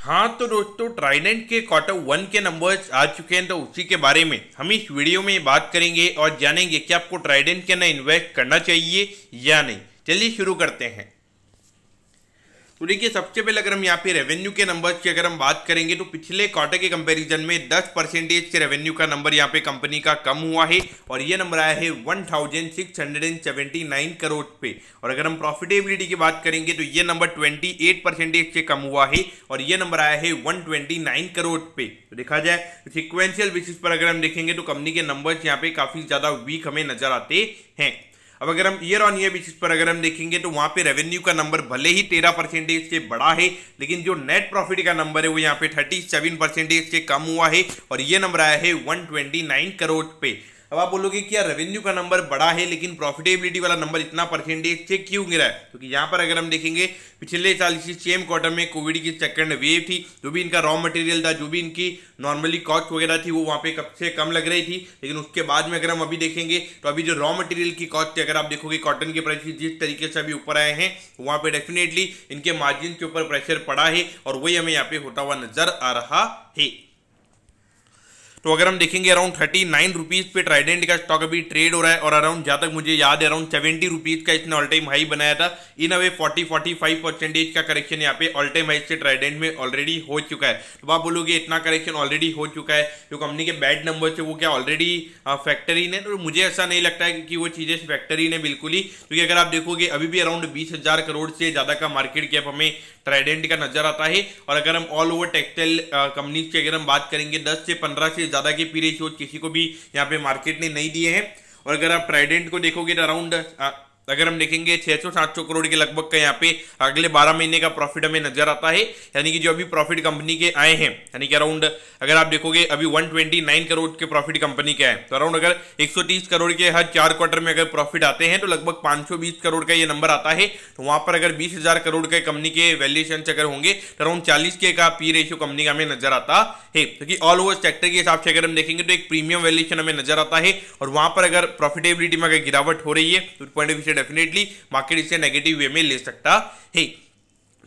हाँ तो दोस्तों, ट्राइडेंट के Q1 के नंबर्स आ चुके हैं, तो उसी के बारे में हम इस वीडियो में बात करेंगे और जानेंगे कि आपको ट्राइडेंट के अंदर इन्वेस्ट करना चाहिए या नहीं। चलिए शुरू करते हैं। तो देखिए, सबसे पहले अगर हम यहाँ पे रेवेन्यू के नंबर्स की अगर हम बात करेंगे तो पिछले क्वार्टर के कंपैरिजन में 10% के रेवेन्यू का नंबर यहाँ पे कंपनी का कम हुआ है और ये नंबर आया है 1679 करोड़ पे। और अगर हम प्रॉफिटेबिलिटी की बात करेंगे तो ये नंबर 28% से कम हुआ है और ये नंबर आया है 129 करोड़ पे। तो देखा जाए सिक्वेंशियल बेसिस पर अगर हम देखेंगे तो कंपनी के नंबर्स यहाँ पे काफी ज्यादा वीक हमें नजर आते हैं। अब अगर हम ईयर ऑन ईयर बेसिस पर अगर हम देखेंगे तो वहां पे रेवेन्यू का नंबर भले ही 13% से बड़ा है, लेकिन जो नेट प्रॉफिट का नंबर है वो यहाँ पे 37% से कम हुआ है और ये नंबर आया है 129 करोड़ पे। अब आप बोलोगे कि यार रेवेन्यू का नंबर बड़ा है लेकिन प्रॉफिटेबिलिटी वाला नंबर इतना परसेंटेज से क्यों गिरा है? क्योंकि यहाँ पर अगर हम देखेंगे पिछले साल इसी सेम क्वार्टर में कोविड की सेकंड वेव थी, जो भी इनका रॉ मटेरियल था, जो भी इनकी नॉर्मली कॉस्ट वगैरह थी वो वहाँ पे कब से कम लग रही थी। लेकिन उसके बाद में अगर हम अभी देखेंगे तो अभी जो रॉ मटेरियल की कॉस्ट है, अगर आप देखोगे कॉटन के प्राइस जिस तरीके से अभी ऊपर आए हैं वहाँ पे डेफिनेटली इनके मार्जिन के ऊपर प्रेशर पड़ा है और वही हमें यहाँ पे होता हुआ नजर आ रहा है। तो अगर हम देखेंगे अराउंड 39 रुपीज पे ट्राइडेंट का स्टॉक अभी ट्रेड हो रहा है और अराउंड जहां तक मुझे याद है अराउंड 70 रुपीज का इसने ऑल टाइम हाई बनाया था। इन अवे 40-45% का करेक्शन यहाँ पे ऑल टाइम हाई से ट्राइडेंट में ऑलरेडी हो चुका है। तो आप बोलोगे इतना करेक्शन ऑलरेडी हो चुका है, जो कंपनी के बैड नंबर है वो क्या ऑलरेडी फैक्टर इन है? तो मुझे ऐसा नहीं लगता है कि वो चीजें फैक्टर इन है बिल्कुल ही, क्योंकि अगर आप देखोगे अभी भी अराउंड 20,000 करोड़ से ज्यादा का मार्केट कैप हमें ट्राइडेंट का नजर आता है। और अगर हम ऑल ओवर टेक्सटाइल कंपनीज की अगर हम बात करेंगे 10 से 15 से ज्यादा के पी रेशियो किसी को भी यहाँ पे मार्केट ने नहीं दिए हैं। और अगर आप ट्राइडेंट को देखोगे तो अराउंड अगर हम देखेंगे 600-700 करोड़ के लगभग का यहाँ पे अगले 12 महीने का प्रॉफिट हमें नजर आता है। यानी कि जो अभी प्रॉफिट कंपनी के आए हैं, यानी कि अराउंड अगर आप देखोगे अभी 129 करोड़ के प्रॉफिट कंपनी के आए, तो अराउंड अगर 130 करोड़ के हर 4 क्वार्टर में अगर प्रॉफिट आते हैं तो लगभग 520 करोड़ का ये नंबर आता है। तो वहां पर अगर 20,000 करोड़ के कंपनी के वैल्यूएशन अगर होंगे तो अराउंड 40 के का पी रेशियो कंपनी का हमें नजर आता है। क्योंकि ऑल ओवर सेक्टर के हिसाब से अगर हम देखेंगे तो एक प्रीमियम वैल्यूएशन हमें नजर आता है और वहां पर अगर प्रॉफिटेबिलिटी में अगर गिरावट हो रही है तो पॉइंट ऑफ व्यू से डेफिनेटली मार्केट इसे नेगेटिव वे में ले सकता है।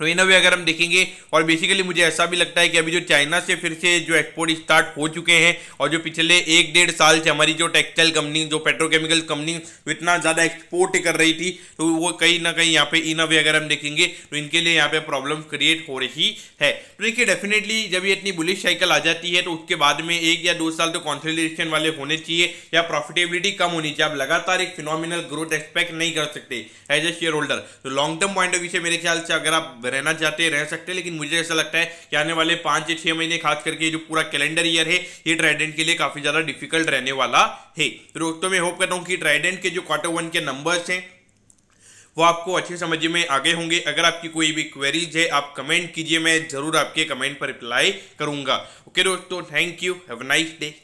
तो इन वे अगर हम देखेंगे और बेसिकली मुझे ऐसा भी लगता है कि अभी जो चाइना से फिर से जो एक्सपोर्ट स्टार्ट हो चुके हैं और जो पिछले 1-1.5 साल से हमारी जो टेक्सटाइल कंपनी, जो पेट्रोकेमिकल कंपनी इतना ज़्यादा एक्सपोर्ट कर रही थी, तो वो कहीं ना कहीं यहाँ पे इन वे अगर हम देखेंगे तो इनके लिए यहाँ पे प्रॉब्लम क्रिएट हो रही है। तो देखिए डेफिनेटली जब ये इतनी बुलिश साइकिल आ जाती है तो उसके बाद में 1 या 2 साल तो कॉन्सोलिडेशन वाले होने चाहिए या प्रॉफिटेबिलिटी कम होनी चाहिए। आप लगातार एक फिनोमिनल ग्रोथ एक्सपेक्ट नहीं कर सकते एज ए शेयर होल्डर। तो long term point of view से मेरे ख्याल से अगर आप रहना चाहते रह सकते हैं, लेकिन मुझे ऐसा लगता है कि आने वाले 5 से 6 महीने खास करके जो पूरा कैलेंडर ईयर है ये ट्राइडेंट के लिए काफी ज्यादा डिफिकल्ट रहने वाला है। तो दोस्तों मैं होप करता हूं कि ट्राइडेंट के जो Q1 के नंबर्स हैं वो आपको अच्छे समझ में आ गए होंगे। अगर आपकी कोई भी क्वेरीज है आप कमेंट कीजिए, मैं जरूर आपके कमेंट पर रिप्लाई करूंगा। ओके दोस्तों, thank you, have a nice day.